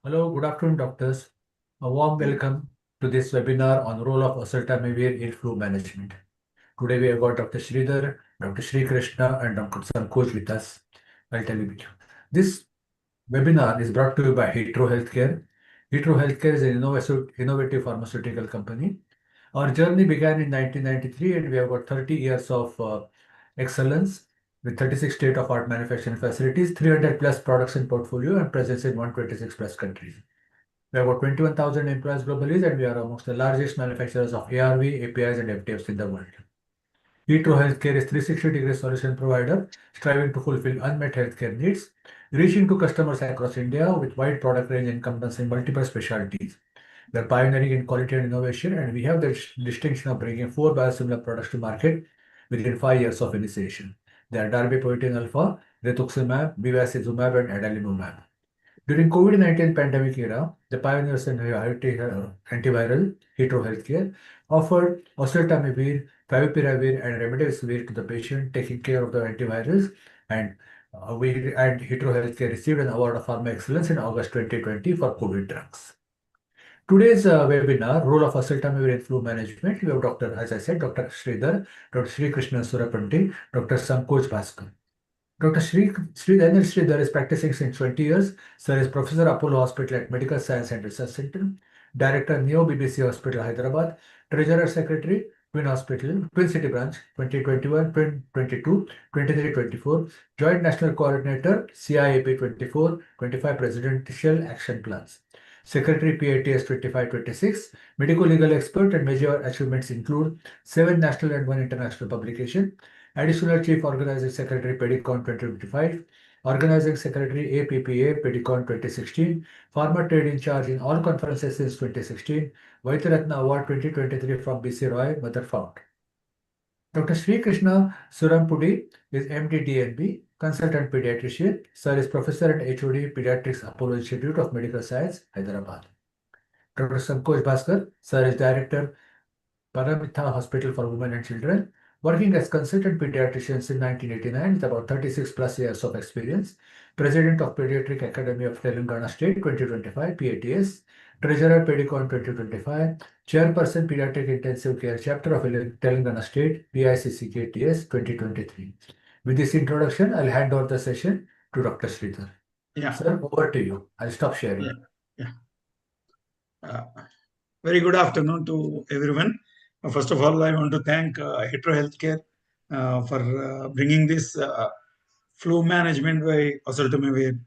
Hello, good afternoon, doctors. A warm welcome to this webinar on role of Oseltamivir in flu management. Today we have got Dr. Sridhar, Dr. Sri Krishna, and Dr. Sankoch with us. I'll tell you. This webinar is brought to you by Hetero Healthcare. Hetero Healthcare is an innovative pharmaceutical company. Our journey began in 1993, and we have got 30 years of excellence with 36 state-of-art manufacturing facilities, 300 plus products in portfolio, and presence in 126 plus countries. We have about 21,000 employees globally, and we are amongst the largest manufacturers of ARV, APIs, and FTFs in the world. Hetero Healthcare is 360-degree solution provider, striving to fulfill unmet healthcare needs, reaching to customers across India with wide product range encompassing multiple specialties. We are pioneering in quality and innovation, and we have the distinction of bringing 4 biosimilar products to market within 5 years of initiation. They are darbepoetin alpha, rituximab, bevacizumab, and adalimumab. During COVID-19 pandemic era, the pioneers in antiviral, Hetero Healthcare, offered Oseltamivir, Favipiravir, and Remdesivir to the patient, taking care of the antivirals. And Hetero Healthcare received an award of Pharma Excellence in August 2020 for COVID drugs. Today's webinar, Role of Oseltamivir in Flu Management, we have Dr. As I said, Dr. Sridhar, Dr. Sri Krishna Surapanti, Dr. Sankoch Bhaskar. Dr. Sridhar is practicing since 20 years. Sir is Professor Apollo Hospital at Medical Science and Research Center, Director Neo BBC Hospital Hyderabad, Treasurer Secretary Twin Hospital, Twin City Branch 2021, 2022, 23, 24, Joint National Coordinator CIAP 24, 25 Presidential Action Plans. Secretary PATS 25-26, medical legal expert, and major achievements include 7 national and 1 international publication, Additional Chief Organizing Secretary Pedicon 2025, Organizing Secretary APPA Pedicon 2016, Former Trade in Charge in all conferences since 2016, Vaityaratna Award 2023 from BC Roy, Mother Fount. Dr. Sri Krishna Surampudi is MD DNB, Consultant Pediatrician. Sir is Professor and HOD Pediatrics Apollo Institute of Medical Science, Hyderabad. Dr. Sankoch Bhaskar, Sir is Director Paramitha Hospital for Women and Children, working as consultant pediatrician since 1989 with about 36 plus years of experience, President of Pediatric Academy of Telangana State 2025 PATS, Treasurer Pedicon 2025, Chairperson Pediatric Intensive Care Chapter of Telangana State PICCKTS 2023. With this introduction, I'll hand over the session to Dr. Sridhar. Yeah. Sir, over to you. I'll stop sharing. Very good afternoon to everyone. First of all, I want to thank Hetero Healthcare for bringing this flu management by Oseltamivir.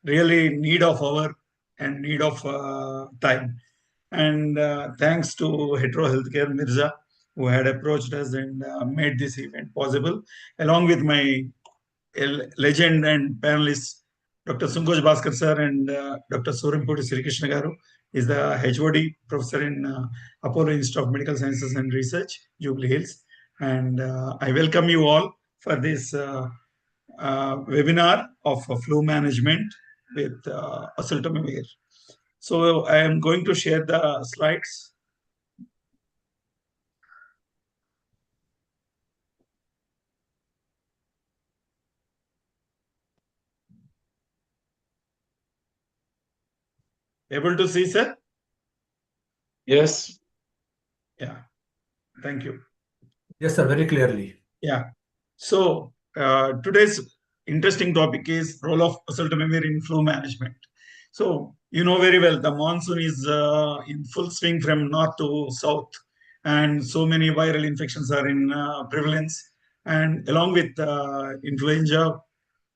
Really need of hour and need of time. And thanks to Hetero Healthcare Mirza, who had approached us and made this event possible, along with my legend and panelists, Dr. Sankoch Bhaskar sir and Dr. Surampudi Sri Krishna Garu is the HOD professor in Apollo Institute of Medical Sciences and Research, Jubilee Hills. And I welcome you all for this webinar of flu management with Oseltamivir. So I am going to share the slides. Able to see, sir? Yes. Yeah. Thank you. Yes, sir, very clearly. Yeah. So today's interesting topic is role of Oseltamivir in flu management. So you know very well the monsoon is in full swing from north to south, and so many viral infections are in prevalence. And along with influenza,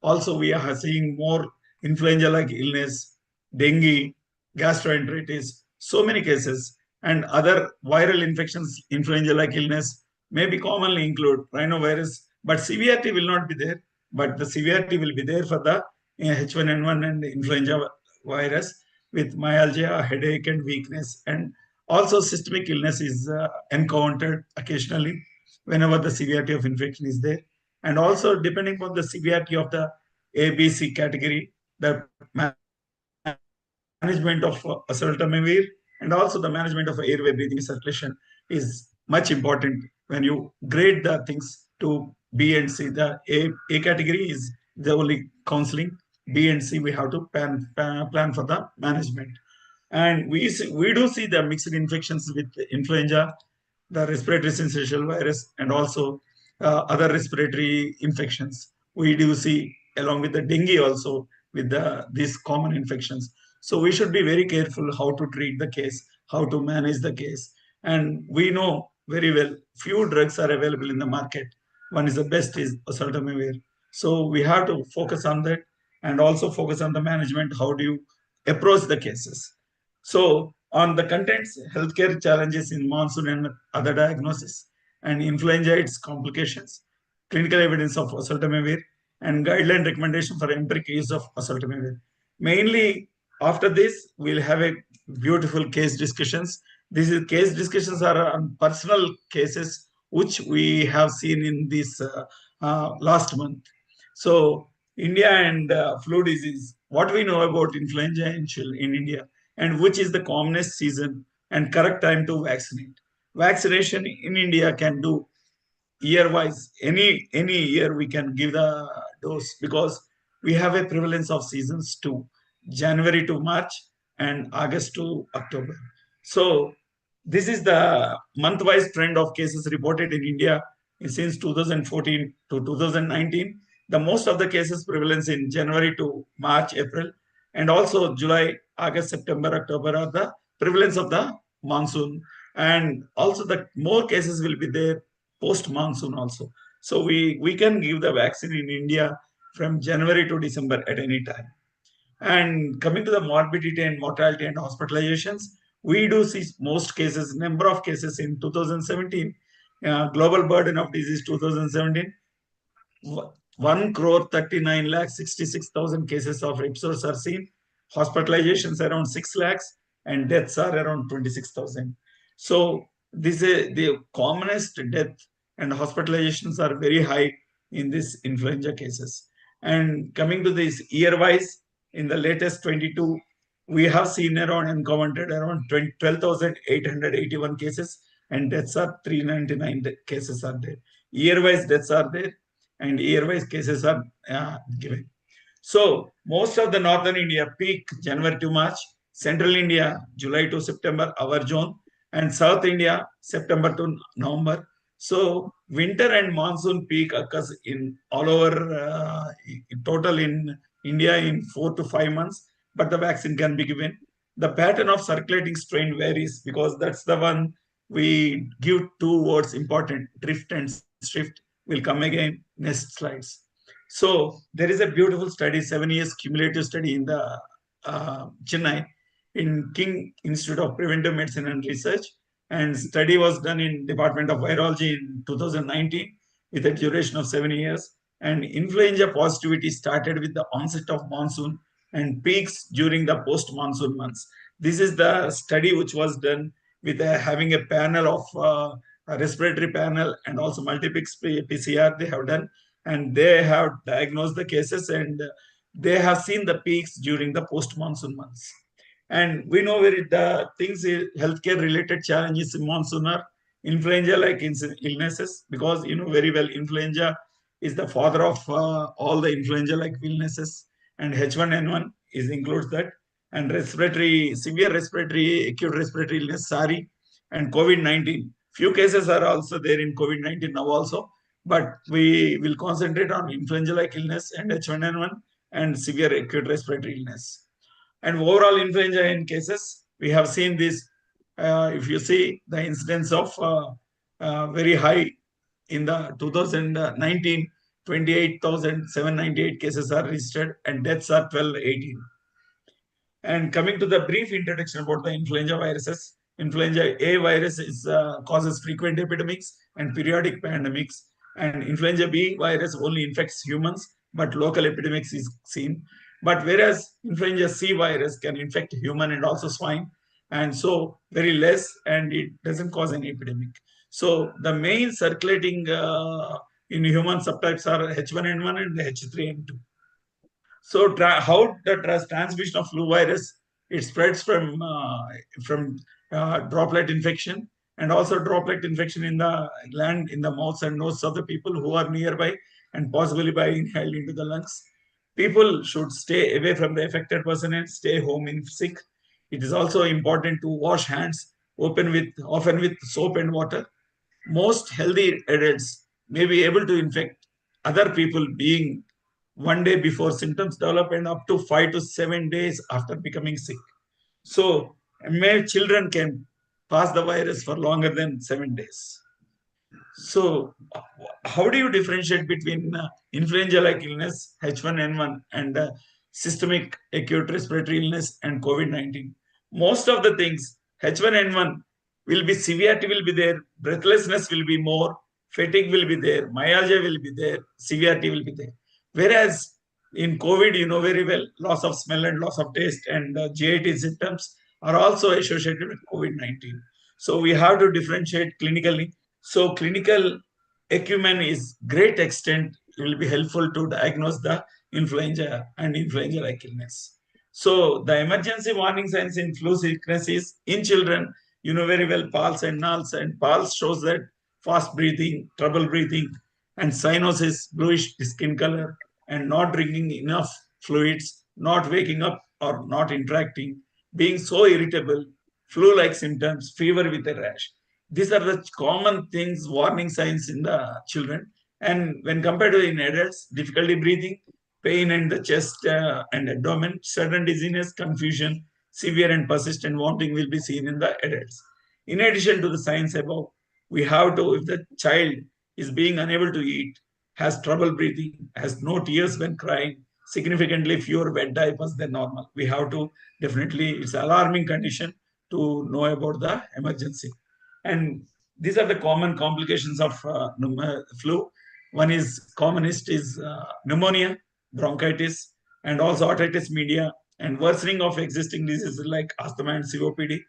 also we are seeing more influenza-like illness, dengue, gastroenteritis, so many cases, and other viral infections, influenza-like illness may be commonly include rhinovirus, but severity will not be there. But the severity will be there for the H1N1 and influenza virus with myalgia, headache, and weakness. And also systemic illness is encountered occasionally whenever the severity of infection is there. And also depending on the severity of the ABC category, the management of Oseltamivir and also the management of airway breathing circulation is much important when you grade the things to B and C. The A category is the only counseling. B and C, we have to plan for the management. And we do see the mixed infections with influenza, the respiratory syncytial virus, and also other respiratory infections. We do see along with the dengue also with these common infections. So we should be very careful how to treat the case, how to manage the case. And we know very well few drugs are available in the market. One is the best is Oseltamivir. So we have to focus on that and also focus on the management. How do you approach the cases? So on the contents, healthcare challenges in monsoon and other diagnosis, and influenza its complications, clinical evidence of Oseltamivir, and guideline recommendation for empiric use of Oseltamivir. Mainly after this, we'll have a beautiful case discussions. These case discussions are on personal cases which we have seen in this last month. So India and flu disease. What we know about influenza in India, and which is the commonest season and correct time to vaccinate. Vaccination in India can do year wise. Any year we can give the dose because we have a prevalence of seasons too, January to March and August to October. So this is the month-wise trend of cases reported in India since 2014 to 2019. The most of the cases prevalence in January to March, April, and also July, August, September, October are the prevalence of the monsoon. And also the more cases will be there post monsoon also. So we can give the vaccine in India from January to December at any time. And coming to the morbidity and mortality and hospitalizations, we do see most cases, number of cases in 2017, global burden of disease 2017, 1 crore 39 lakh 66,000 cases of episodes are seen, hospitalizations around 6 lakhs, and deaths are around 26,000. So this is the commonest death and hospitalizations are very high in this influenza cases. And coming to this year wise, in the latest 22, we have seen around encountered around 12,881 cases, and deaths are 399 cases are there. Year wise deaths are there, and year-wise cases are given. So most of the northern India peak January to March, central India July to September, our zone, and South India September to November. So winter and monsoon peak occurs in all over total in India in 4 to 5 months, but the vaccine can be given. The pattern of circulating strain varies because that's the one we give two words important, drift and shift will come again next slides. So there is a beautiful study, 7 years cumulative study in the Chennai in King Institute of Preventive Medicine and Research. And study was done in Department of Virology in 2019 with a duration of 7 years. And influenza positivity started with the onset of monsoon and peaks during the post-monsoon months. This is the study which was done with having a panel of a respiratory panel and also multiplex PCR they have done, and they have diagnosed the cases and they have seen the peaks during the post-monsoon months. And we know where the things healthcare related challenges in monsoon are influenza like illnesses, because you know very well influenza is the father of all the influenza like illnesses, and H1N1 is includes that, and respiratory severe respiratory acute respiratory illness SARI, and COVID-19. Few cases are also there in COVID-19 now also, but we will concentrate on influenza like illness and H1N1 and severe acute respiratory illness. And overall influenza in cases, we have seen this. If you see the incidence of very high in the 2019, 28,798 cases are registered and deaths are 1218. And coming to the brief introduction about the influenza viruses, influenza A virus causes frequent epidemics and periodic pandemics, and influenza B virus only infects humans, but local epidemics is seen. But whereas influenza C virus can infect human and also swine, and so very less, and it doesn't cause any epidemic. So the main circulating in human subtypes are H1N1 and H3N2. So how the transmission of flu virus, it spreads from droplet infection, and also droplet infection in the gland in the mouth and nose of the people who are nearby, and possibly by inhaled into the lungs. People should stay away from the affected person and stay home if sick. It is also important to wash hands often with soap and water. Most healthy adults may be able to infect other people being 1 day before symptoms develop and up to 5 to 7 days after becoming sick. So, children can pass the virus for longer than 7 days. So, how do you differentiate between influenza-like illness, H1N1, and systemic acute respiratory illness and COVID-19? Most of the things, H1N1 will be severity will be there, breathlessness will be more, fatigue will be there, myalgia will be there, severity will be there. Whereas in COVID, you know very well, loss of smell and loss of taste and GIT symptoms are also associated with COVID-19. So we have to differentiate clinically. So clinical acumen is great extent will be helpful to diagnose the influenza and influenza-like illness. So the emergency warning signs in flu sickness is in children, you know very well, pulse and nulls, and pulse shows that fast breathing, trouble breathing, and cyanosis, bluish skin color, and not drinking enough fluids, not waking up or not interacting, being so irritable, flu-like symptoms, fever with a rash. These are the common things, warning signs in the children. And when compared to in adults, difficulty breathing, pain in the chest and abdomen, sudden dizziness, confusion, severe and persistent vomiting will be seen in the adults. In addition to the signs above, we have to, if the child is being unable to eat, has trouble breathing, has no tears when crying, significantly fewer wet diapers than normal, we have to definitely, it's an alarming condition to know about the emergency. And these are the common complications of flu. One is commonest is pneumonia, bronchitis, and also otitis media, and worsening of existing diseases like asthma and COPD,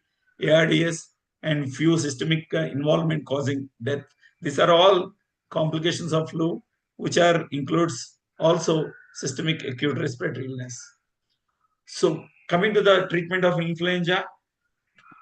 ARDS, and few systemic involvement causing death. These are all complications of flu, which are includes also systemic acute respiratory illness. So coming to the treatment of influenza,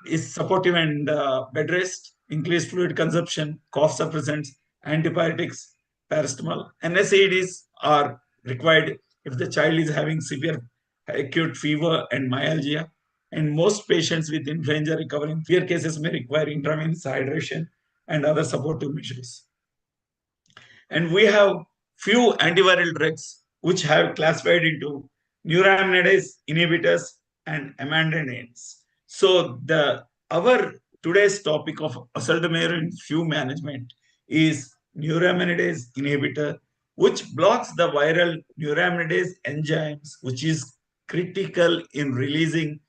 is supportive and bed rest, increased fluid consumption, cough suppressants, antibiotics, paracetamol. NSAIDs are required if the child is having severe acute fever and myalgia. And most patients with influenza recovering severe cases may require intravenous hydration and other supportive measures. And we have few antiviral drugs which have classified into neuraminidase inhibitors and amandinines. So the our today's topic of oseltamivir in flu management is neuraminidase inhibitor, which blocks the viral neuraminidase enzymes, which is critical in releasing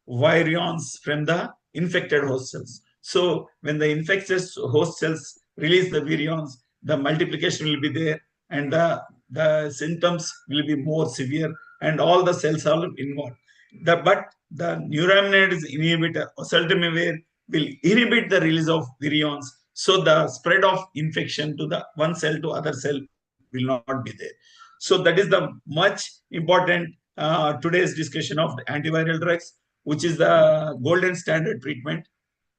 virions from the infected host cells. So when the infected host cells release the virions, the multiplication will be there, and the symptoms will be more severe, and all the cells are involved. But the neuraminidase inhibitor, oseltamivir, will inhibit the release of virions, so the spread of infection to the one cell to other cell will not be there. So that is the much important today's discussion of the antiviral drugs, which is the golden standard treatment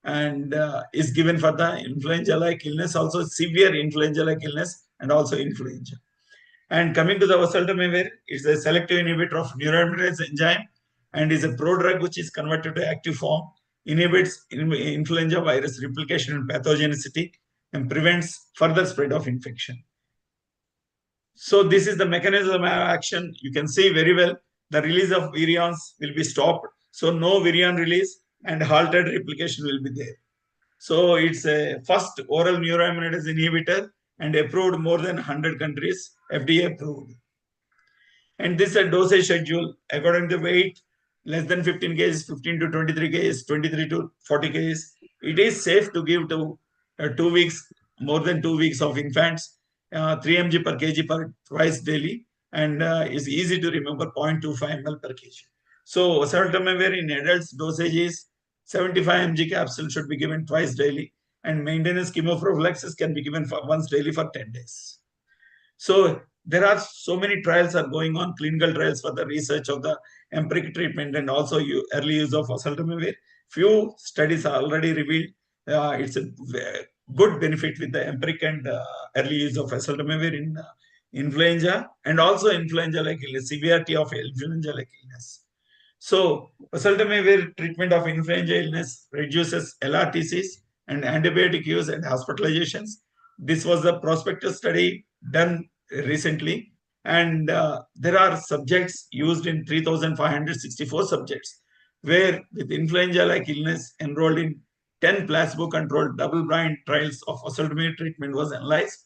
and is given for the influenza-like illness, also severe influenza-like illness, and also influenza. And coming to the oseltamivir, it's a selective inhibitor of neuraminidase enzyme and is a prodrug which is converted to active form, inhibits influenza virus replication and pathogenicity, and prevents further spread of infection. So this is the mechanism of action. You can see very well the release of virions will be stopped. So no virion release and halted replication will be there. So it's a first oral neuraminidase inhibitor and approved more than 100 countries, FDA approved. And this is a dosage schedule according to weight, less than 15 kgs, 15 to 23 kgs, 23 to 40 kgs. It is safe to give to 2 weeks, more than 2 weeks of infants, 3 mg per kg per twice daily, and is easy to remember 0.25 ml per kg. So oseltamivir in adults dosage is 75 mg capsule should be given twice daily, and maintenance chemoprophylaxis can be given once daily for 10 days. So there are so many trials are going on, clinical trials for the research of the empiric treatment and also early use of oseltamivir. Few studies are already revealed it's a good benefit with the empiric and early use of oseltamivir influenza, and also influenza-like illness, severity of influenza-like illness. So, oseltamivir treatment of influenza illness reduces LRTCs and antibiotic use and hospitalizations. This was the prospective study done recently, and there are subjects used in 3,564 subjects, where with influenza-like illness enrolled in 10 placebo-controlled double-blind trials of oseltamivir treatment was analyzed.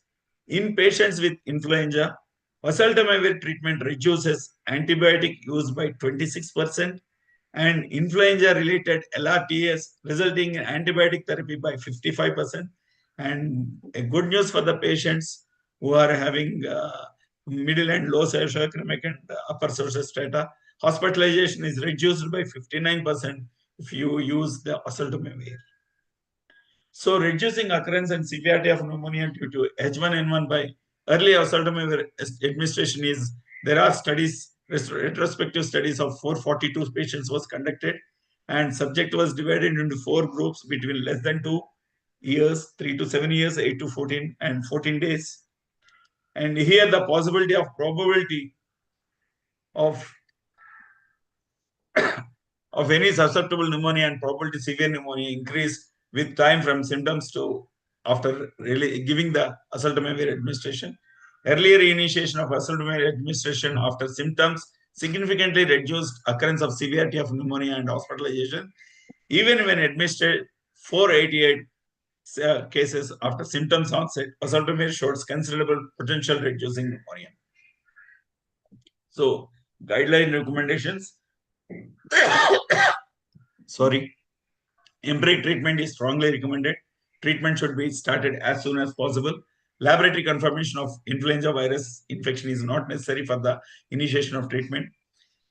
In patients with influenza, oseltamivir treatment reduces antibiotic use by 26% and influenza-related LRTS, resulting in antibiotic therapy by 55%. And a good news for the patients who are having middle and low socioeconomic and upper social strata, hospitalization is reduced by 59% if you use the oseltamivir. So reducing occurrence and severity of pneumonia due to H1N1 by early oseltamivir administration is, there are studies, retrospective studies of 442 patients was conducted, and subject was divided into 4 groups between less than 2 years, 3 to 7 years, 8 to 14, and 14 days. And here the probability of of any susceptible pneumonia and probability severe pneumonia increased with time from symptoms to after really giving the oseltamivir administration. Earlier initiation of oseltamivir administration after symptoms significantly reduced occurrence of severity of pneumonia and hospitalization. Even when administered 488 cases after symptoms onset, oseltamivir shows considerable potential reducing pneumonia. So, guideline recommendations. Sorry. Empiric treatment is strongly recommended. Treatment should be started as soon as possible. Laboratory confirmation of influenza virus infection is not necessary for the initiation of treatment.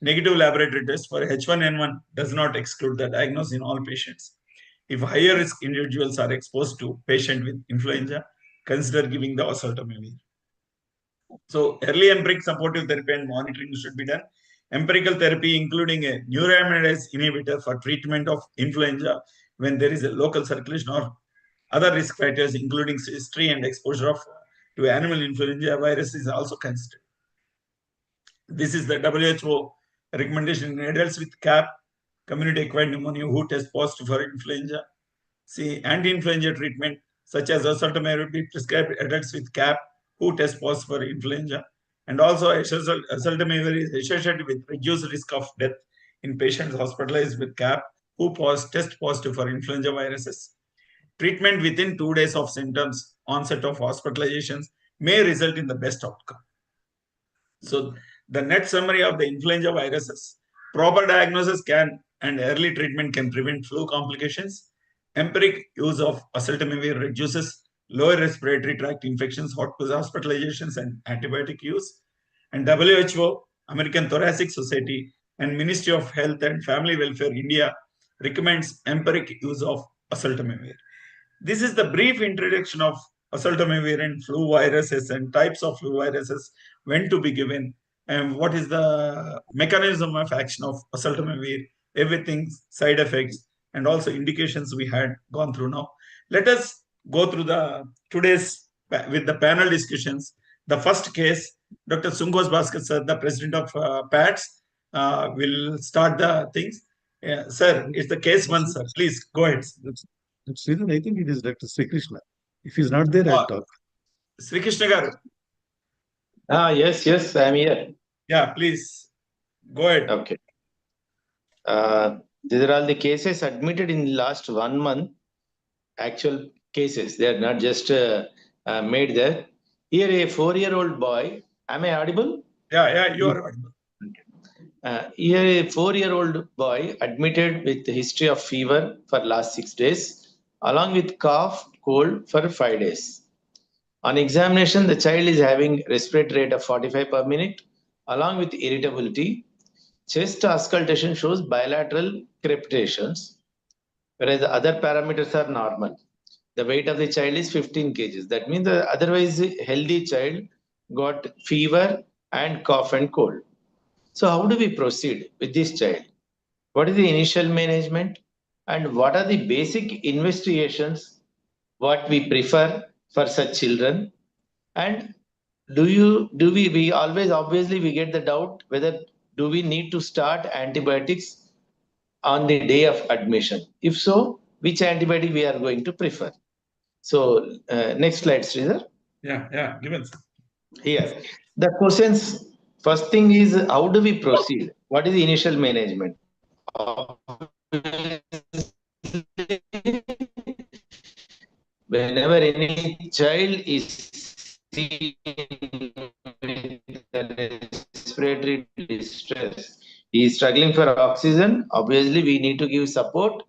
Negative laboratory test for H1N1 does not exclude the diagnosis in all patients. If higher risk individuals are exposed to patient with influenza, consider giving the oseltamivir. So early empiric supportive therapy and monitoring should be done. Empirical therapy, including a neuraminidase inhibitor for treatment of influenza when there is a local circulation or other risk factors, including history and exposure to animal influenza virus, is also considered. This is the WHO recommendation in adults with CAP, community-acquired pneumonia, who test positive for influenza. See, anti-influenza treatment such as oseltamivir will be prescribed adults with CAP who test positive for influenza. And also, oseltamivir is associated with reduced risk of death in patients hospitalized with CAP who test positive for influenza viruses. Treatment within 2 days of symptoms, onset of hospitalizations, may result in the best outcome. So, the net summary of the influenza viruses: proper diagnosis and early treatment can prevent flu complications. Empiric use of oseltamivir reduces lower respiratory tract infections, hospitalizations, and antibiotic use. And WHO, American Thoracic Society, and Ministry of Health and Family Welfare India recommends empiric use of oseltamivir. This is the brief introduction of oseltamivir and flu viruses and types of flu viruses, when to be given, and what is the mechanism of action of oseltamivir, everything, side effects, and also indications we had gone through now. Let us go through the today's with the panel discussions. The first case, Dr. Sungos Bhaskar sir, the president of PATS, will start the things. Sir, it's the case one, sir. Please go ahead. Sridhar, I think it is Dr. Sri Krishna. If he's not there, I'll talk. Sri Krishna garu. Yes, I'm here. Yeah, please go ahead. Okay. These are all the cases admitted in the last 1 month. Actual cases. They are not just made there. Here, a 4-year-old boy. Am I audible? Yeah, you are audible. Here, a 4-year-old boy admitted with history of fever for last 6 days, along with cough, cold for 5 days. On examination, the child is having respiratory rate of 45 per minute, along with irritability. Chest auscultation shows bilateral crepitations, whereas the other parameters are normal. The weight of the child is 15 kgs. That means the otherwise healthy child got fever and cough and cold. So how do we proceed with this child? What is the initial management? And what are the basic investigations what we prefer for such children? And we always obviously we get the doubt whether do we need to start antibiotics on the day of admission? If so, which antibiotic we are going to prefer? So next slide, Sridhar. Yeah, given. Here, the questions. First thing is how do we proceed? What is the initial management? Whenever any child is seen with respiratory distress, he is struggling for oxygen. Obviously, we need to give support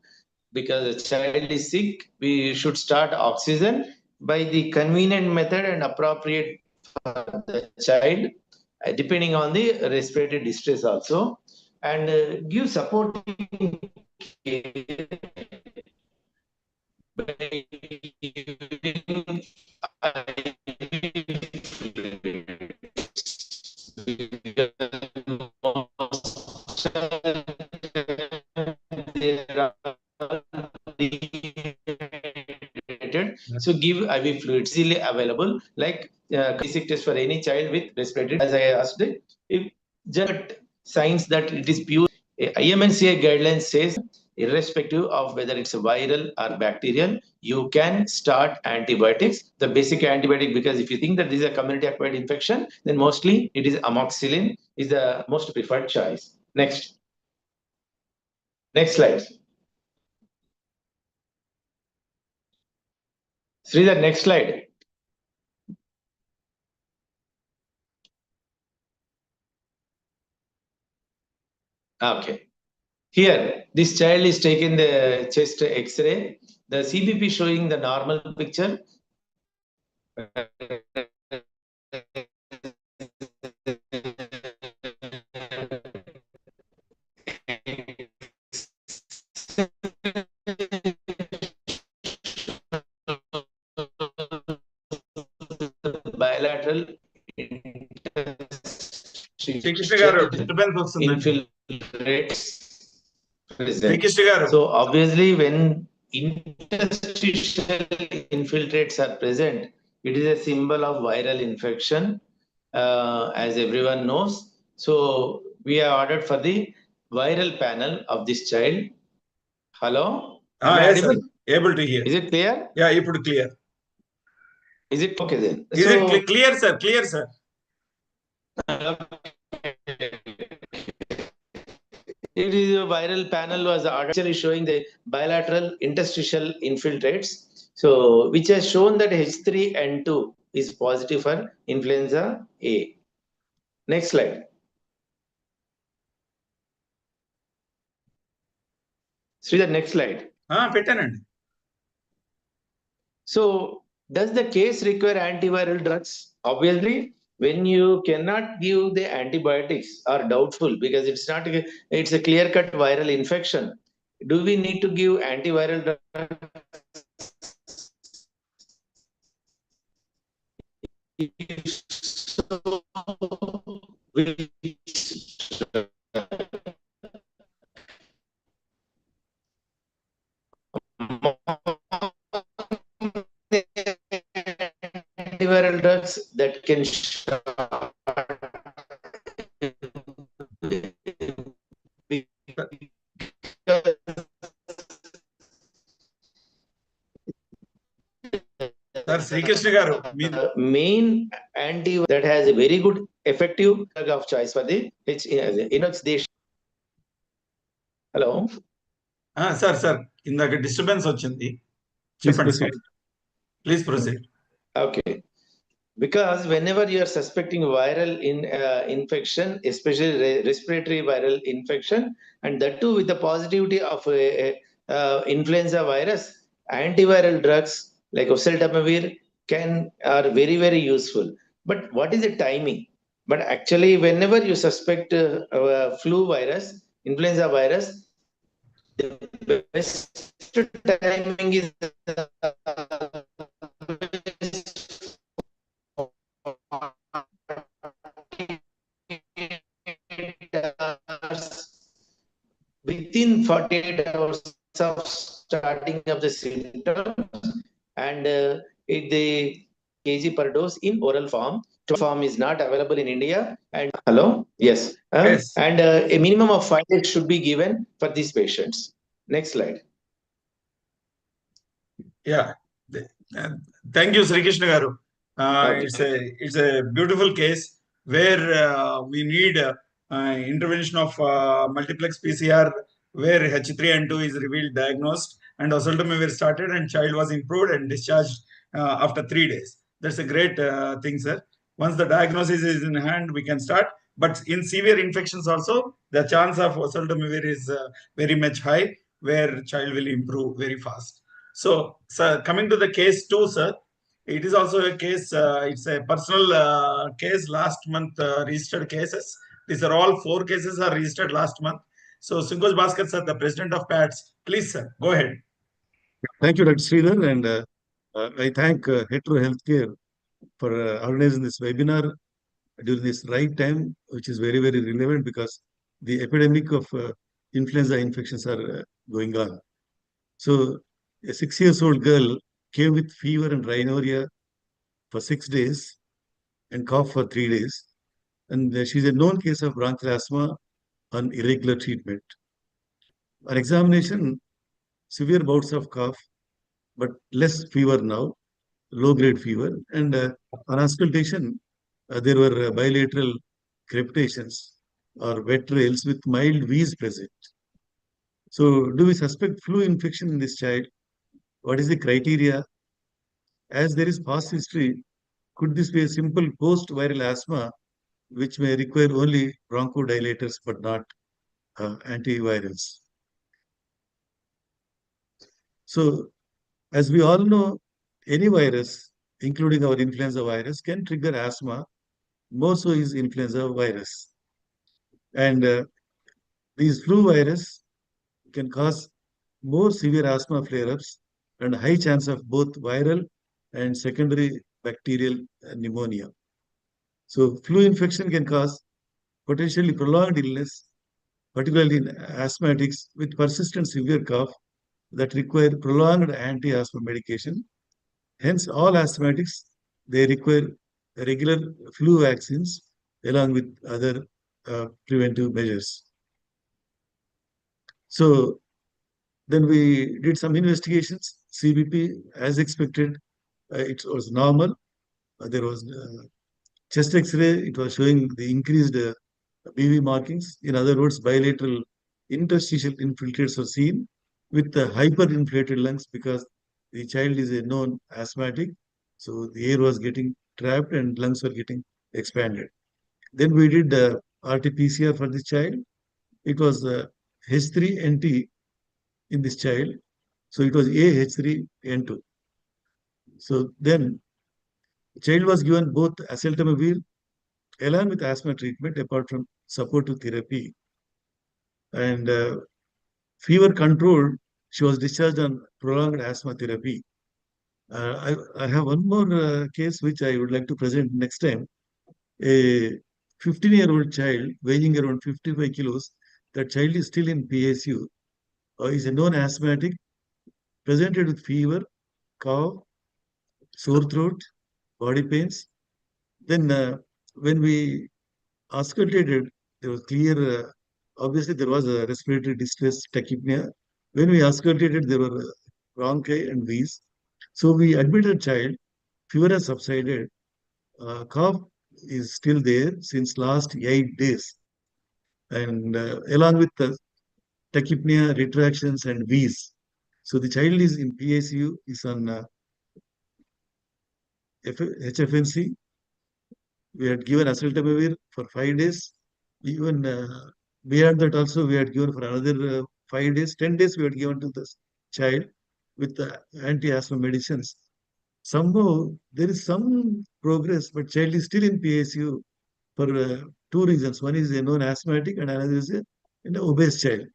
because the child is sick. We should start oxygen by the convenient method and appropriate for the child, depending on the respiratory distress also, and give supporting care by giving so give IV fluids easily available, like basic test for any child with respiratory. As I asked, if just signs that it is pure, IMNCA guidelines says irrespective of whether it's viral or bacterial, you can start antibiotics. The basic antibiotic, because if you think that this is a community acquired infection, then mostly it is amoxicillin is the most preferred choice. Next slide. Sridhar, next slide. Okay. Here, this child is taking the chest X-ray. The CBP showing the normal picture. Bilateral infiltrates present. So obviously, when interstitial infiltrates are present, it is a symbol of viral infection, as everyone knows. So we are ordered for the viral panel of this child. Hello? Yes, sir. Able to hear. Is it clear? Yeah, you put clear. Is it okay then? Is it clear, sir? Clear, sir. It is a viral panel was actually showing the bilateral interstitial infiltrates. So, which has shown that H3N2 is positive for influenza A. Next slide. Sridhar, next slide. So, does the case require antiviral drugs? Obviously, when you cannot give the antibiotics are doubtful because it's a clear-cut viral infection. Do we need to give antiviral drugs? Antiviral drugs that can main anti that has a very good effective drug of choice for the Hello. Sir. In the disturbance ochindi. Please proceed. Okay. Because whenever you are suspecting viral infection, especially respiratory viral infection, and that too with the positivity of influenza virus, antiviral drugs like Oseltamivir are very, very useful. But what is the timing? But actually, whenever you suspect flu virus, influenza virus, the best timing is within 48 hours of starting of the symptoms and the kg per dose in oral form form is not available in India. And hello, yes, Yes. and a minimum of 5 days should be given for these patients. Next slide. Yeah. Uh, Thank you, Sri Krishna Garu. Okay. It's a beautiful case where we need intervention of multiplex PCR where H3N2 is revealed, diagnosed, and oseltamivir started, and child was improved and discharged after 3 days. That's a great thing, sir. Once the diagnosis is in hand, we can start. But in severe infections also, the chance of oseltamivir is very much high, where child will improve very fast. So, sir, coming to the case 2, sir, it is also a case, it's a personal case, last month registered cases. These are all 4 cases are registered last month. So, Sunkoj Bhaskar, sir, the president of PATS, please, sir, go ahead. Thank you, Dr. Sridhar, and I thank Hetero Healthcare for organizing this webinar during this right time, which is very, very relevant because the epidemic of influenza infections are going on. So, a 6-year-old girl came with fever and rhinorrhea for 6 days and cough for 3 days. And she's a known case of bronchial asthma on irregular treatment. On examination, severe bouts of cough, but less fever now, low-grade fever. And on auscultation, there were bilateral crepitations or wet trails with mild wheeze present. So, do we suspect flu infection in this child? What is the criteria? As there is past history, could this be a simple post-viral asthma, which may require only bronchodilators but not antivirals? So, as we all know, any virus, including our influenza virus, can trigger asthma. More so is influenza virus. And these flu virus can cause more severe asthma flare-ups and high chance of both viral and secondary bacterial pneumonia. So flu infection can cause potentially prolonged illness, particularly in asthmatics with persistent severe cough that require prolonged anti-asthma medication. Hence, all asthmatics, they require regular flu vaccines along with other preventive measures. So then we did some investigations. CBP, as expected, it was normal. There was chest X-ray. It was showing the increased BV markings. In other words, bilateral interstitial infiltrates were seen with the hyperinflated lungs because the child is a known asthmatic. So the air was getting trapped and lungs were getting expanded. Then we did RT-PCR for this child. It was H3NT in this child. So it was AH3N2. So then the child was given both oseltamivir along with asthma treatment apart from supportive therapy. And fever controlled, she was discharged on prolonged asthma therapy. I have one more case which I would like to present next time. A 15-year-old child weighing around 55 kilos, that child is still in PSU, is a known asthmatic, presented with fever, cough, sore throat, body pains. Then when we auscultated, there was clear, obviously there was a respiratory distress, tachypnea. When we auscultated, there were bronchi and wheeze. So we admitted child, fever has subsided, cough is still there since last 8 days. And along with the tachypnea, retractions and wheeze. So the child is in PSU, is on HFNC. We had given oseltamivir for 5 days. Even beyond that also we had given for another 5 days. 10 days we had given to this child with the anti-asthma medicines. Somehow there is some progress, but child is still in PSU for 2 reasons. One is a known asthmatic and another is an obese child.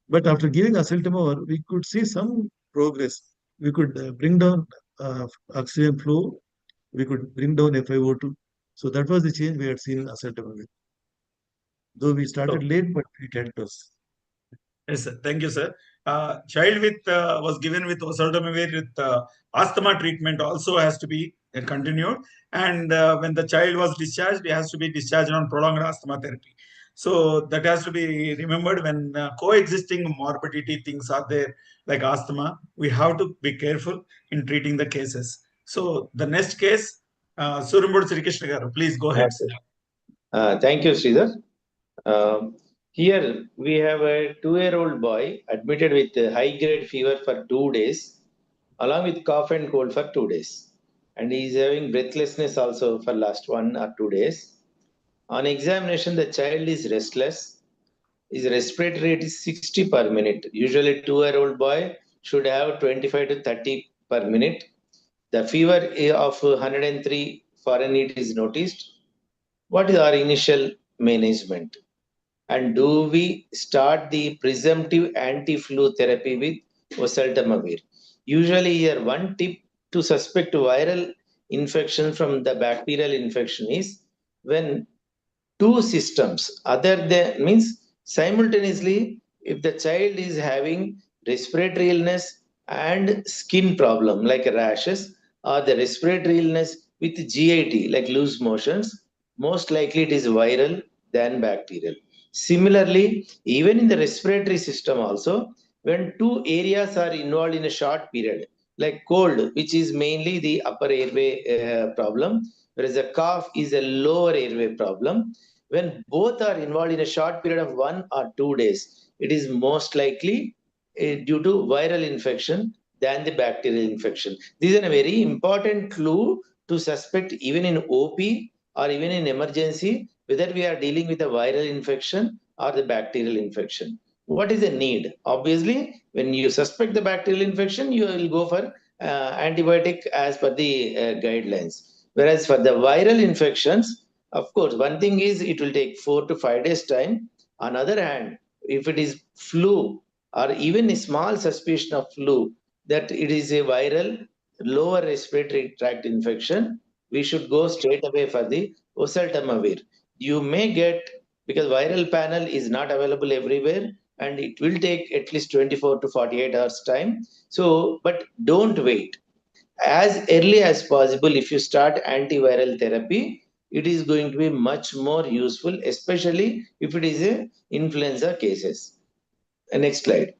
But after giving oseltamivir, we could see some progress. We could bring down oxygen flow. We could bring down FiO2. So that was the change we had seen in oseltamivir. Though we started late, but it helped us. Yes, sir. Thank you, sir. Child with was given with oseltamivir with asthma treatment also has to be continued. And when the child was discharged, he has to be discharged on prolonged asthma therapy. So that has to be remembered when coexisting morbidity things are there, like asthma. We have to be careful in treating the cases. So the next case, Surumbodu Sri Krishna garu, please go ahead. Thank you, Sridhar. Here we have a 2-year-old boy admitted with a high-grade fever for 2 days, along with cough and cold for 2 days. And he is having breathlessness also for last 1 or 2 days. On examination, the child is restless. His respiratory rate is 60 per minute. Usually, 2-year-old boy should have 25 to 30 per minute. The fever of 103 Fahrenheit is noticed. What is our initial management? And do we start the presumptive anti-flu therapy with Oseltamivir? Usually, here one tip to suspect viral infection from the bacterial infection is when two systems other than means simultaneously, if the child is having respiratory illness and skin problem like rashes, or the respiratory illness with GIT like loose motions, most likely it is viral than bacterial. Similarly, even in the respiratory system also, when two areas are involved in a short period, like cold, which is mainly the upper airway problem, whereas a cough is a lower airway problem. When both are involved in a short period of 1 or 2 days, it is most likely due to viral infection than the bacterial infection. This is a very important clue to suspect even in OP or even in emergency whether we are dealing with a viral infection or the bacterial infection. What is the need? Obviously, when you suspect the bacterial infection, you will go for antibiotic as per the guidelines. Whereas for the viral infections, of course, one thing is it will take 4 to 5 days time. On other hand, if it is flu or even a small suspicion of flu that it is a viral lower respiratory tract infection, we should go straight away for the Oseltamivir. You may get, because viral panel is not available everywhere and it will take at least 24 to 48 hours time. So, but don't wait. As early as possible, if you start antiviral therapy, it is going to be much more useful, especially if it is a influenza cases. Next slide.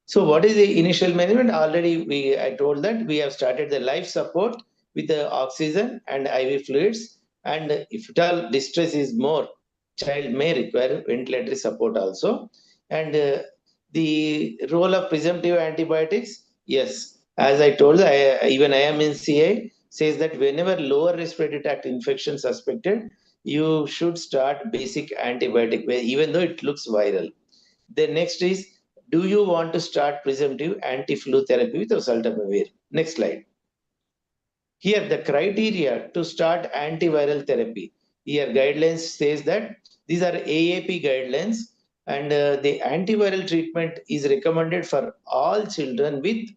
So what is the initial management? Already I told that we have started the life support with the oxygen and IV fluids. And if at all distress is more, child may require ventilatory support also. And the role of presumptive antibiotics, yes, as I told, even IMNCA says that whenever lower respiratory tract infection suspected, you should start basic antibiotic, even though it looks viral. Then next is, do you want to start presumptive anti-flu therapy with Oseltamivir? Next slide. Here, the criteria to start antiviral therapy. Here, guidelines says that these are AAP guidelines, and the antiviral treatment is recommended for all children with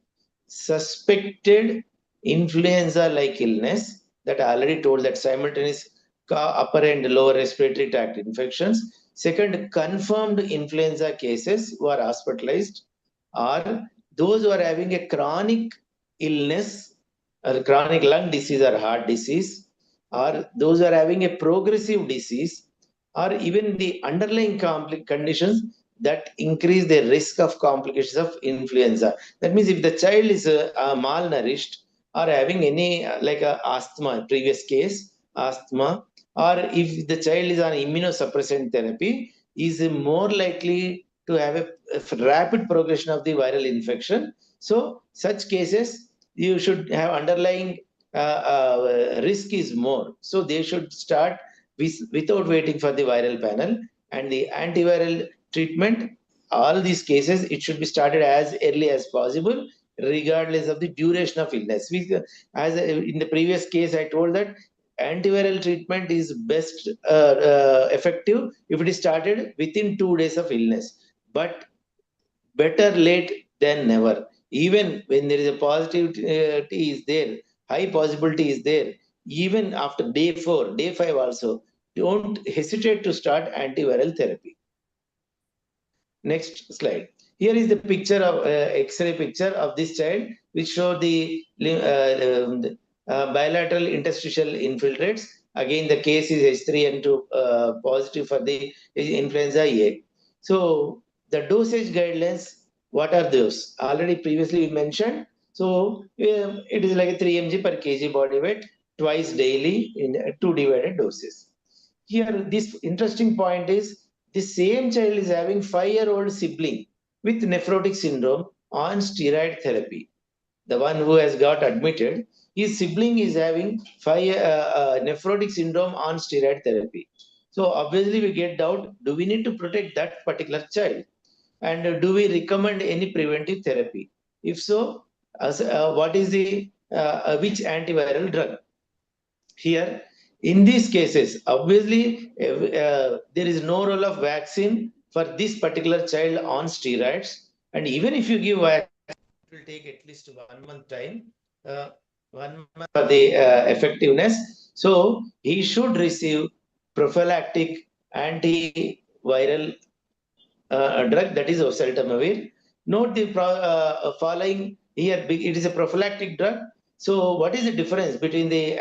suspected influenza-like illness that I already told, that simultaneous upper and lower respiratory tract infections. Second, confirmed influenza cases who are hospitalized, or those who are having a chronic illness, or chronic lung disease or heart disease, or those who are having a progressive disease, or even the underlying conditions that increase the risk of complications of influenza. That means if the child is malnourished or having any like asthma, previous case, asthma, or if the child is on immunosuppressant therapy, is more likely to have a rapid progression of the viral infection. So such cases, you should have underlying risk is more. So they should start without waiting for the viral panel, and the antiviral treatment. All these cases, it should be started as early as possible, regardless of the duration of illness. As in the previous case, I told that antiviral treatment is best effective if it is started within 2 days of illness. But better late than never. Even when there is a positivity is there, high possibility is there, even after day 4, day 5 also, don't hesitate to start antiviral therapy. Next slide. Here is the picture of X-ray picture of this child, which show the bilateral interstitial infiltrates. Again, the case is H3N2 positive for the influenza A. So the dosage guidelines, what are those? Already previously we mentioned. So it is like a 3 mg per kg body weight twice daily in 2 divided doses. Here, this interesting point is the same child is having 5-year-old sibling with nephrotic syndrome on steroid therapy. The one who has got admitted, his sibling is having nephrotic syndrome on steroid therapy. So obviously we get doubt, do we need to protect that particular child? And do we recommend any preventive therapy? If so, what is the which antiviral drug? Here, in these cases, obviously, there is no role of vaccine for this particular child on steroids. And even if you give vaccine, it will take at least 1 month time, 1 month for the effectiveness. So he should receive prophylactic antiviral drug, that is Oseltamivir. Note the following here, it is a prophylactic drug. So what is the difference between the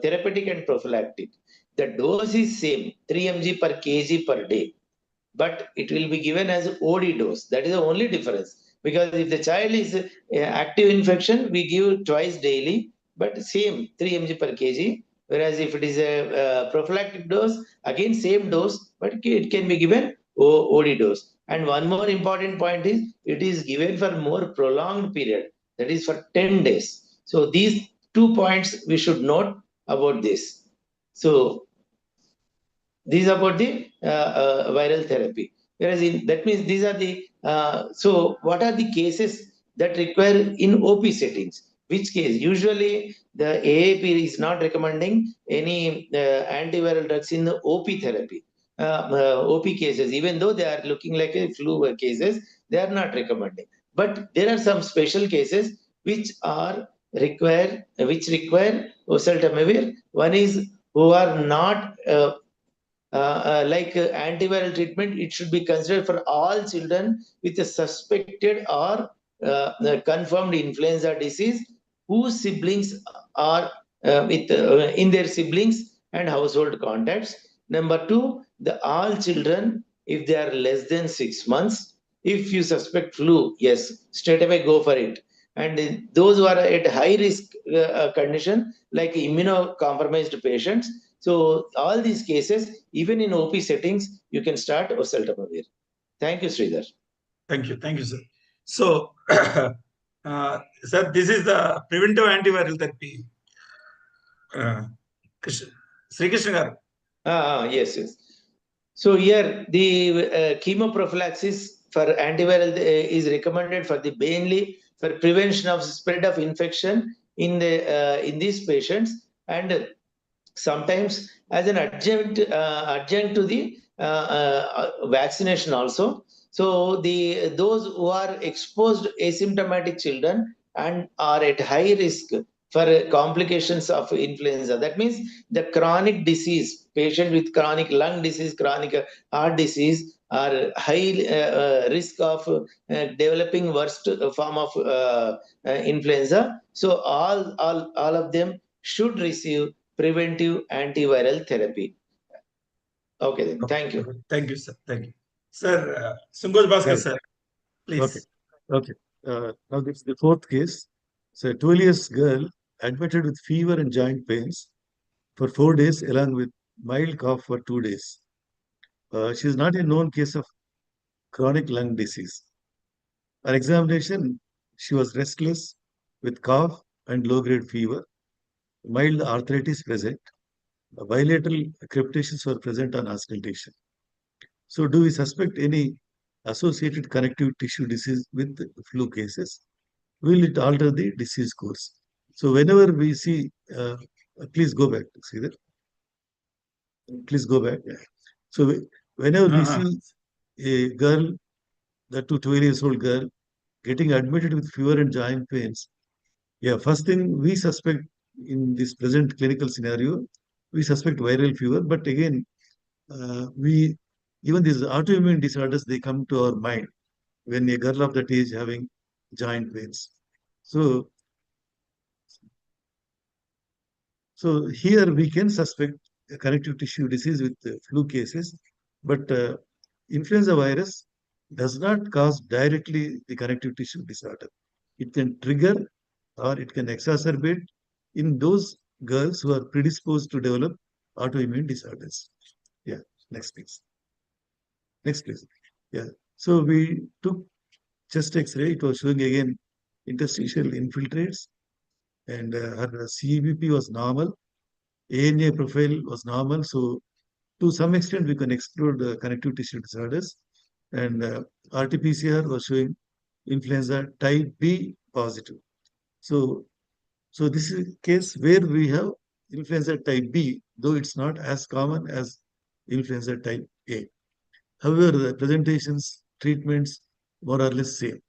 therapeutic and prophylactic? The dose is same, 3 mg per kg per day, but it will be given as OD dose. That is the only difference. Because if the child is active infection, we give twice daily, but same 3 mg per kg. Whereas if it is a prophylactic dose, again same dose, but it can be given OD dose. And one more important point is it is given for more prolonged period, that is for 10 days. So these 2 points we should note about this. So these are about the viral therapy. Whereas that means these are the, so what are the cases that require in OP settings? Which case? Usually the AAP is not recommending any antiviral drugs in the OP therapy. OP cases, even though they are looking like a flu cases, they are not recommending. But there are some special cases which require oseltamivir. One is who are not antiviral treatment, it should be considered for all children with a suspected or confirmed influenza disease whose siblings are in their siblings and household contacts. Number two, the all children, if they are less than 6 months, if you suspect flu, yes, straight away go for it. And those who are at high risk condition, like immunocompromised patients, so all these cases, even in OP settings, you can start Oseltamivir. Thank you, Sridhar. Thank you, sir. So, sir, this is the preventive antiviral therapy. Sri Krishna garu. Yes. So here the chemoprophylaxis for antiviral is recommended for the mainly for prevention of spread of infection in these patients, and sometimes as an adjunct to the vaccination also. So those who are exposed asymptomatic children and are at high risk for complications of influenza. That means the chronic disease, patient with chronic lung disease, chronic heart disease, are high risk of developing worst form of influenza. So all of them should receive preventive antiviral therapy. Okay, then. Thank you. Thank you, sir. Thank you. Sir, Sungoj Bhaskar, Right. sir, please. Okay. Now this is the fourth case. So a 12 years girl admitted with fever and joint pains for 4 days along with mild cough for 2 days. She is not a known case of chronic lung disease. On examination, she was restless with cough and low-grade fever, mild arthritis present. Bilateral crepitations were present on auscultation. So do we suspect any associated connective tissue disease with flu cases? Will it alter the disease course? So whenever we see, please go back, Sridhar. Please go back. So whenever we see a girl, that 12 years old girl, getting admitted with fever and joint pains, yeah, first thing we suspect in this present clinical scenario, we suspect viral fever. But again, we even these autoimmune disorders, they come to our mind when a girl of that age having joint pains. So So here we can suspect a connective tissue disease with flu cases, but influenza virus does not cause directly the connective tissue disorder. It can trigger or it can exacerbate in those girls who are predisposed to develop autoimmune disorders. Yeah, next please. Next please. Yeah. So we took chest X-ray. It was showing again interstitial infiltrates, and her CBP was normal. ANA profile was normal. So to some extent, we can exclude connective tissue disorders. And RT-PCR was showing influenza type B positive. So, so this is a case where we have influenza type B, though it's not as common as influenza type A. However, the presentations, treatments, more or less same.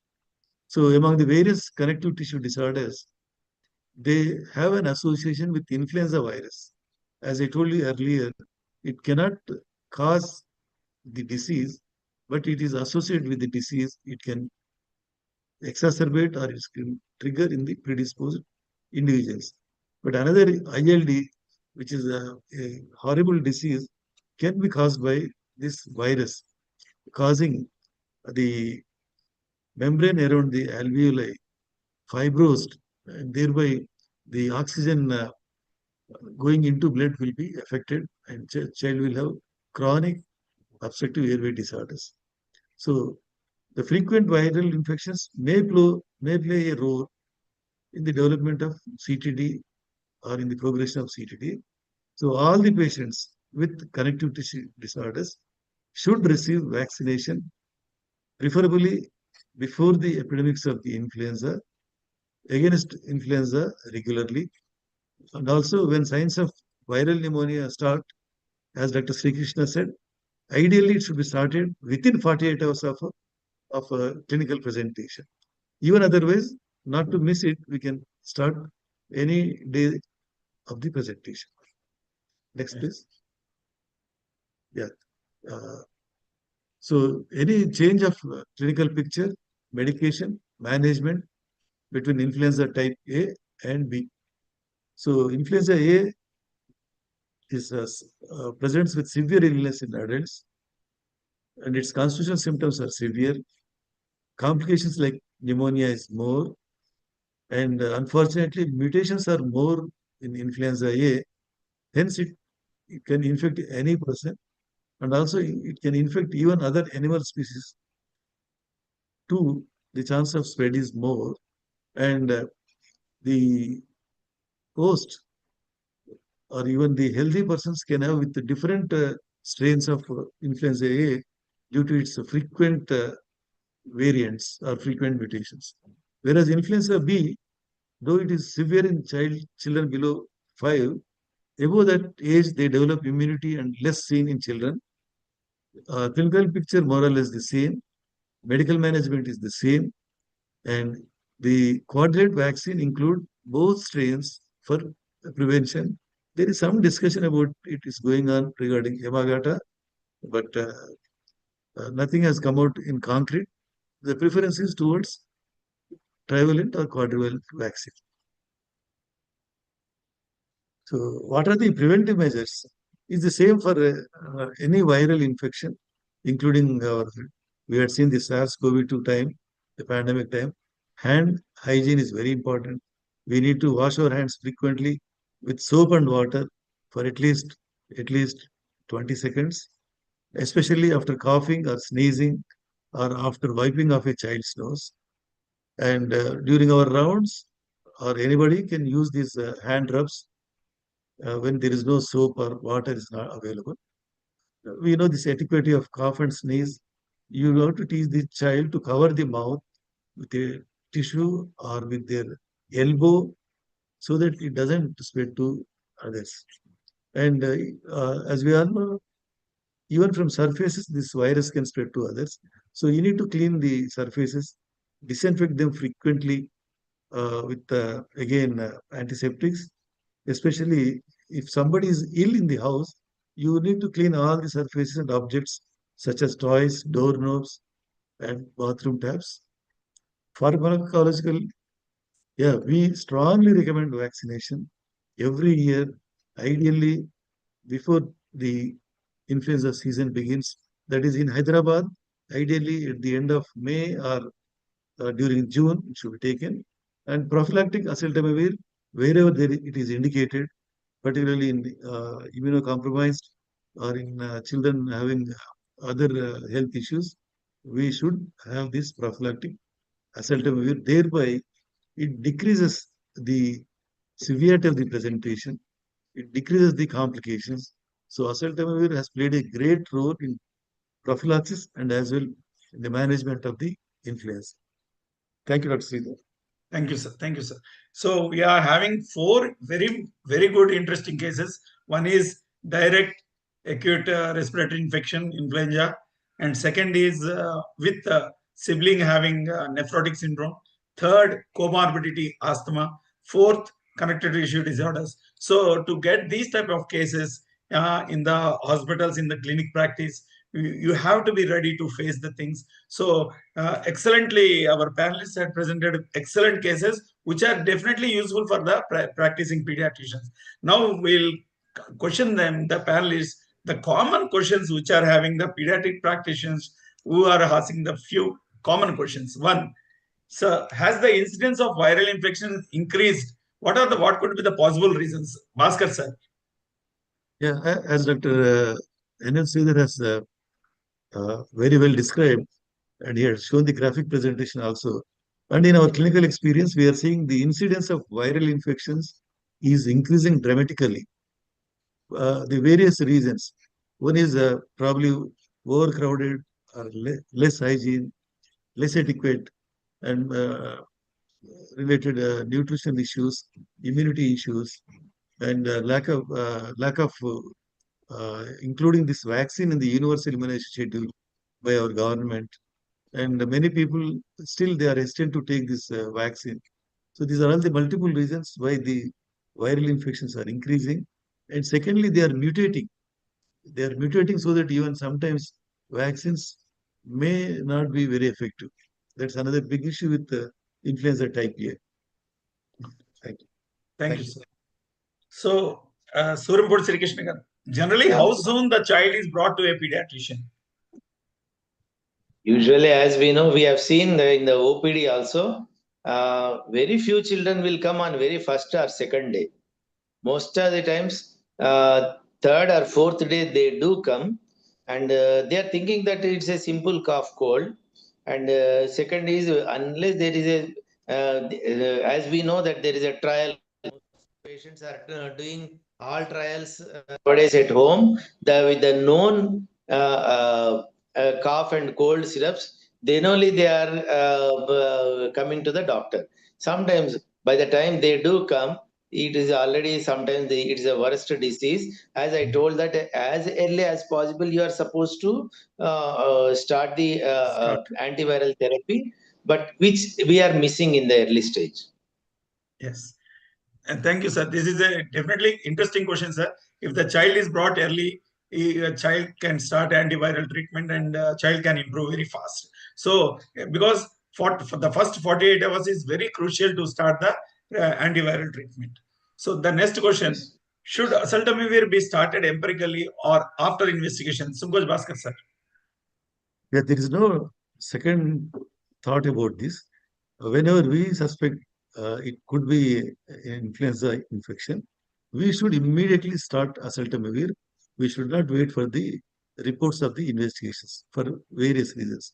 So among the various connective tissue disorders, they have an association with influenza virus. As I told you earlier, it cannot cause the disease, but it is associated with the disease. It can exacerbate or it can trigger in the predisposed individuals. But another ILD, which is a horrible disease, can be caused by this virus, causing the membrane around the alveoli fibrosed, and thereby the oxygen going into blood will be affected, and child will have chronic obstructive airway disorders. So the frequent viral infections may play a role in the development of CTD or in the progression of CTD. So all the patients with connective tissue disorders should receive vaccination, preferably before the epidemics of the influenza, against influenza regularly. And also when signs of viral pneumonia start, as Dr. Sri Krishna said, ideally it should be started within 48 hours of a clinical presentation. Even otherwise, not to miss it, we can start any day of the presentation. Next, please. Yeah. Uh, so any change of clinical picture, medication, management between influenza type A and B. So influenza A is presents with severe illness in adults, and its constitutional symptoms are severe. Complications like pneumonia is more, and unfortunately, mutations are more in influenza A. Hence, it can infect any person, and also it can infect even other animal species too. The chance of spread is more, and the host or even the healthy persons can have with the different strains of influenza A due to its frequent variants or frequent mutations. Whereas influenza B, though it is severe in children below 5, above that age they develop immunity and less seen in children. Clinical picture more or less the same. Medical management is the same, and the quadrillate vaccine include both strains for prevention. There is some discussion about it is going on regarding Yamagata, but nothing has come out in concrete. The preference is towards trivalent or quadrivalent vaccine. So, what are the preventive measures? It's the same for any viral infection, including we had seen the SARS-CoV-2 time, the pandemic time. Hand hygiene is very important. We need to wash our hands frequently with soap and water for at least 20 seconds, especially after coughing or sneezing or after wiping off a child's nose. And during our rounds, or anybody can use these hand rubs when there is no soap or water is not available. We know this etiquette of cough and sneeze. You have to teach the child to cover the mouth with a tissue or with their elbow so that it doesn't spread to others. And as we all know, even from surfaces, this virus can spread to others. So you need to clean the surfaces, disinfect them frequently with, again, antiseptics, especially if somebody is ill in the house, you need to clean all the surfaces and objects such as toys, doorknobs, and bathroom taps. Pharmacological, yeah, we strongly recommend vaccination. every year, ideally before the influenza season begins. That is in Hyderabad, ideally at the end of May or during June, it should be taken. And prophylactic oseltamivir, wherever it is indicated, particularly in immunocompromised or in children having other health issues, we should have this prophylactic oseltamivir. Thereby, it decreases the severity of the presentation, it decreases the complications. So oseltamivir has played a great role in prophylaxis and as well in the management of the influenza. Thank you, Dr. Sridhar. Thank you, sir. Thank you, sir. So we are having four very good, interesting cases. One is direct acute respiratory infection, influenza, and second is with sibling having nephrotic syndrome. Third, comorbidity, asthma. Fourth, connective tissue disorders. So to get these type of cases in the hospitals, in the clinic practice, you have to be ready to face the things. So excellently, our panelists had presented excellent cases, which are definitely useful for the practicing pediatricians. Now we'll question them, the panelists, the common questions which are having the pediatric practitioners who are asking the few common questions. One, so has the incidence of viral infection increased? What could be the possible reasons? Bhaskar sir. Yeah, as Dr. N.L. Sridhar has very well described, and he has shown the graphic presentation also. And in our clinical experience, we are seeing the incidence of viral infections is increasing dramatically. The various reasons. One is probably overcrowded or less hygiene, less adequate, and related nutrition issues, immunity issues, and lack of including this vaccine in the universal immunization schedule by our government. And many people still they are hesitant to take this vaccine. So these are all the multiple reasons why the viral infections are increasing. And secondly, they are mutating. They are mutating so that even sometimes vaccines may not be very effective. That's another big issue with influenza type A. Thank you. Thank you, sir. So, Surampur Sri Krishna garu, generally, Yeah. how soon the child is brought to a pediatrician? Usually, as we know, we have seen in the OPD also, very few children will come on very first or second day. Most of the times, third or fourth day they do come, and they are thinking that it's a simple cough cold. And second is unless there is a, as we know that there is a trial, patients are doing all trials nowadays at home. With the known cough and cold syrups, then only they are coming to the doctor. Sometimes by the time they do come, it is already sometimes it is a worst disease. As I told that as early as possible, you are supposed to start the antiviral therapy, but which we are missing in the early stage. Yes. And thank you, sir. This is a definitely interesting question, sir. If the child is brought early, a child can start antiviral treatment and child can improve very fast. So, because for the first 48 hours is very crucial to start the antiviral treatment. So, the next question, Yes. should Oseltamivir be started empirically or after investigation? Subhoj Bhaskar, sir. Yeah, there is no second thought about this. Whenever we suspect it could be an influenza infection, we should immediately start oseltamivir. We should not wait for the reports of the investigations for various reasons.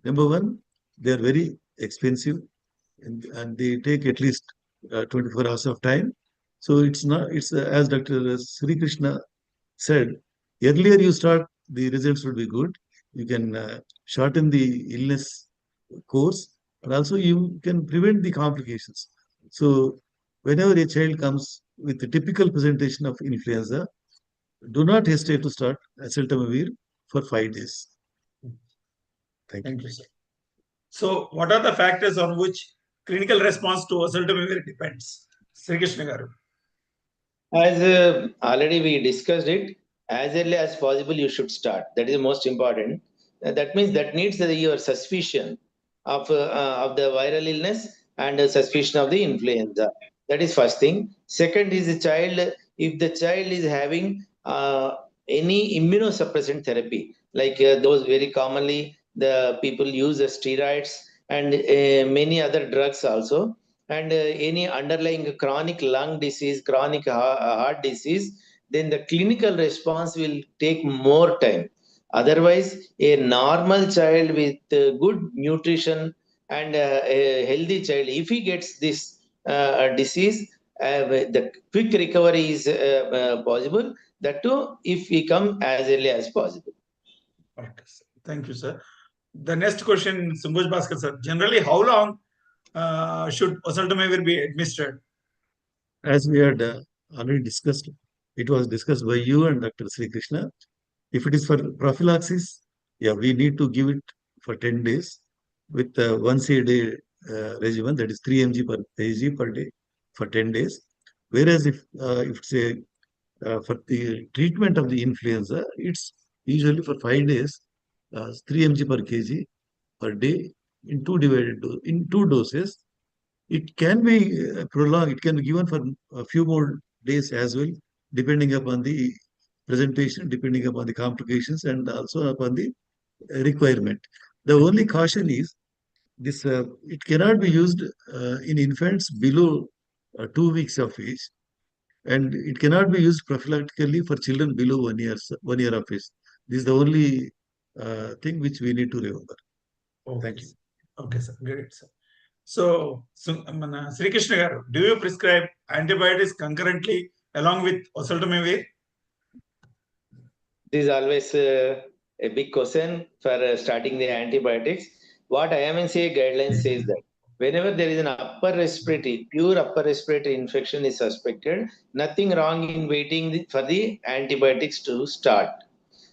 Number one, they are very expensive and they take at least 24 hours of time. So it's not, it's as Dr. Sri Krishna said, earlier you start, the results would be good. You can shorten the illness course and also you can prevent the complications. So whenever a child comes with the typical presentation of influenza, do not hesitate to start oseltamivir for 5 days. Thank you. Thank you, sir. So, what are the factors on which clinical response to Oseltamivir depends? Sri Krishna garu. As already we discussed it, as early as possible you should start. That is most important. That means that needs your suspicion of the viral illness and suspicion of the influenza. That is first thing. Second is the child, if the child is having any immunosuppressant therapy, like those very commonly the people use the steroids and many other drugs also, and any underlying chronic lung disease, chronic heart disease, then the clinical response will take more time. Otherwise, a normal child with good nutrition and a healthy child, if he gets this disease, the quick recovery is possible. That too, if we come as early as possible. Okay, sir. Thank you, sir. The next question, Sumbhuj Bhaskar sir. Generally, how long should oseltamivir be administered? As we had already discussed, it was discussed by you and Dr. Sri Krishna. If it is for prophylaxis, yeah, we need to give it for 10 days with once a day regimen, that is 3 mg per kg per day for 10 days. Whereas if it's a for the treatment of the influenza, it's usually for 5 days, 3 mg per kg per day in in two doses. It can be prolonged. It can be given for a few more days as well, depending upon the presentation, depending upon the complications, and also upon the requirement. The only caution is this: it cannot be used in infants below 2 weeks of age, and it cannot be used prophylactically for children below 1 year of age. This is the only thing which we need to remember. Okay, Thank you. Okay, sir. Great, sir. So, Sri Krishna garu, do you prescribe antibiotics concurrently along with oseltamivir? This is always a big question for starting the antibiotics. What IMNCA guidelines says that whenever there is an pure upper respiratory infection is suspected, nothing wrong in waiting for the antibiotics to start.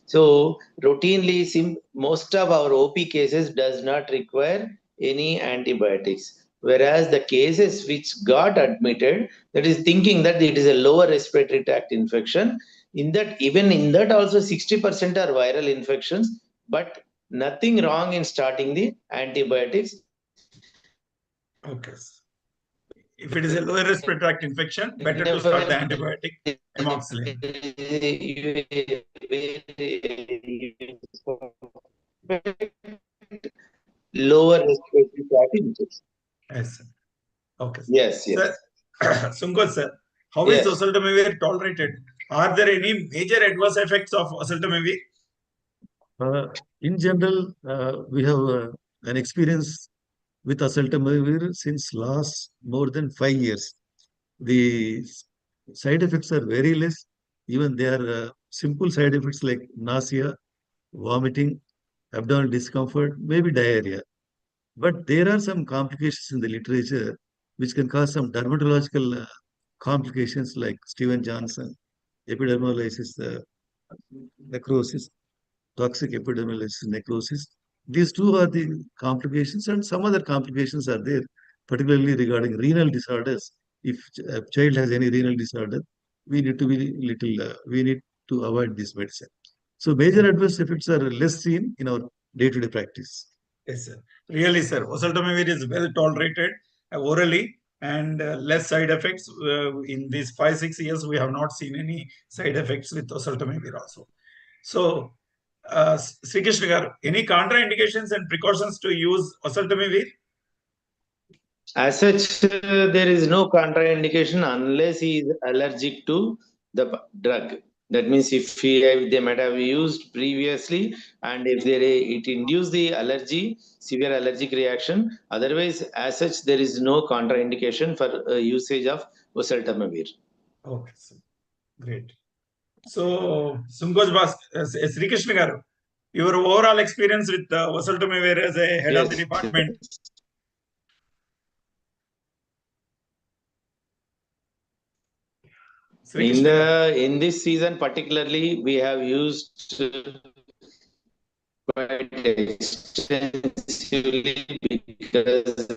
So routinely, most of our OP cases does not require any antibiotics. Whereas the cases which got admitted, that is thinking that it is a lower respiratory tract infection, even in that also 60% are viral infections, but nothing wrong in starting the antibiotics. Okay. If it is a lower respiratory tract infection, better to start the antibiotic amoxicillin. Lower respiratory tract infection. Yes, sir. Okay. Yes, yes. Sir, Sunkot sir, how Yes. is oseltamivir tolerated? Are there any major adverse effects of oseltamivir? In general, we have an experience with oseltamivir since last more than 5 years. The side effects are very less. Even they are simple side effects like nausea, vomiting, abdominal discomfort, maybe diarrhea. But there are some complications in the literature which can cause some dermatological complications like Steven Johnson, epidermolysis necrosis, toxic epidermolysis necrosis. These two are the complications, and some other complications are there, particularly regarding renal disorders. If a child has any renal disorder, we need to be we need to avoid this medicine. So major adverse effects are less seen in our day-to-day practice. Yes, sir. Really, sir. Oseltamivir is well tolerated orally and less side effects. In these 5-6 years, we have not seen any side effects with oseltamivir also. So, Sri Krishna garu, any contraindications and precautions to use oseltamivir? As such, there is no contraindication unless he is allergic to the drug. That means if they might have used previously, and if it induced the allergy, severe allergic reaction. Otherwise, as such, there is no contraindication for usage of oseltamivir. Okay, sir. Great. So, Sri Krishna garu, your overall experience with oseltamivir as a head of the department. In this season particularly, we have used quite extensively because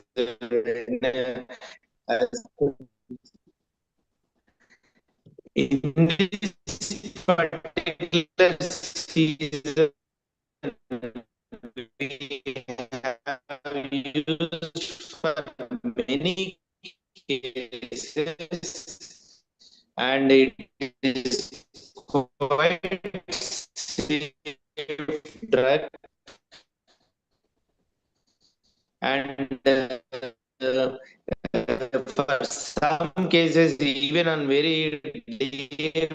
in this particular season we have used for many cases it is quite safe drug, and for some cases, even on very day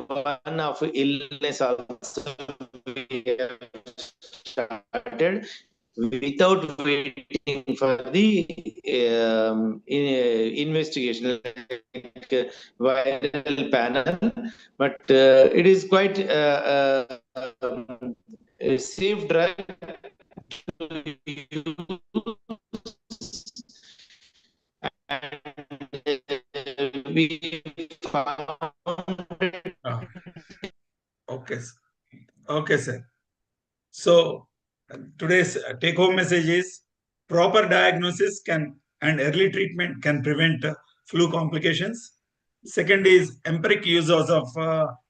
one of illness also we have started without waiting for the investigation like viral panel, but it is quite a safe drug to use, and we found it. Ah, okay, okay, sir. So today's take-home message is proper diagnosis can and early treatment can prevent flu complications. Second is empiric use of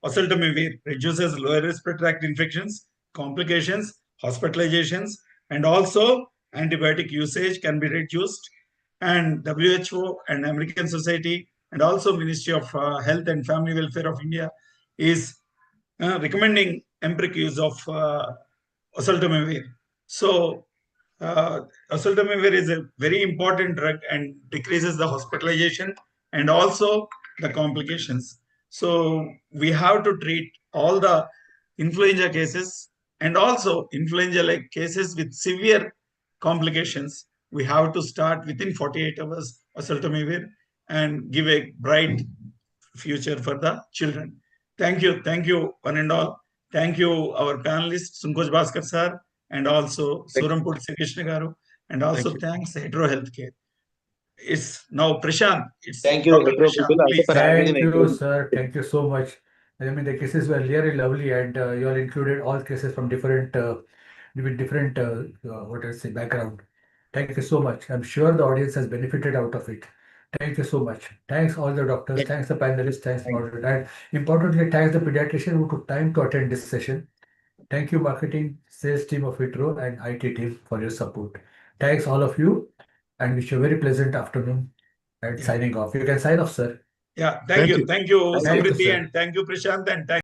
oseltamivir reduces lower respiratory tract infections, complications, hospitalizations, and also antibiotic usage can be reduced. And WHO and American Society and also Ministry of Health and Family Welfare of India is recommending empiric use of oseltamivir. So, oseltamivir is a very important drug and decreases the hospitalization and also the complications. So, we have to treat all the influenza cases and also influenza-like cases with severe complications. We have to start within 48 hours oseltamivir and give a bright future for the children. Thank you, one and all. Thank you, our panelists, Sunkoj Bhaskar sir, and also Surampudi Krishna Garu, and also thanks Hetero Healthcare. It's now Prashant. It's Thank you, Dr. Hetero Prashant, people, also please. for having Thank an you, excellent. sir. Thank you so much. I mean, the cases were really lovely, and you all included all cases from different, with different, what I say, background. Thank you so much. I'm sure the audience has benefited out of it. Thank you so much. Thanks all the doctors. Thanks the panelists. Thanks Thank you. moderator. And importantly, thanks the pediatrician who took time to attend this session. Thank you, marketing, sales team of Wipro and IT team for your support. Thanks all of you, and wish you a very pleasant afternoon. And Yeah. signing off. You can sign off, sir. Yeah, Thank you. thank you, Thank you. Thank you, Samriddhi, sir. and thank you, Prashant, and thank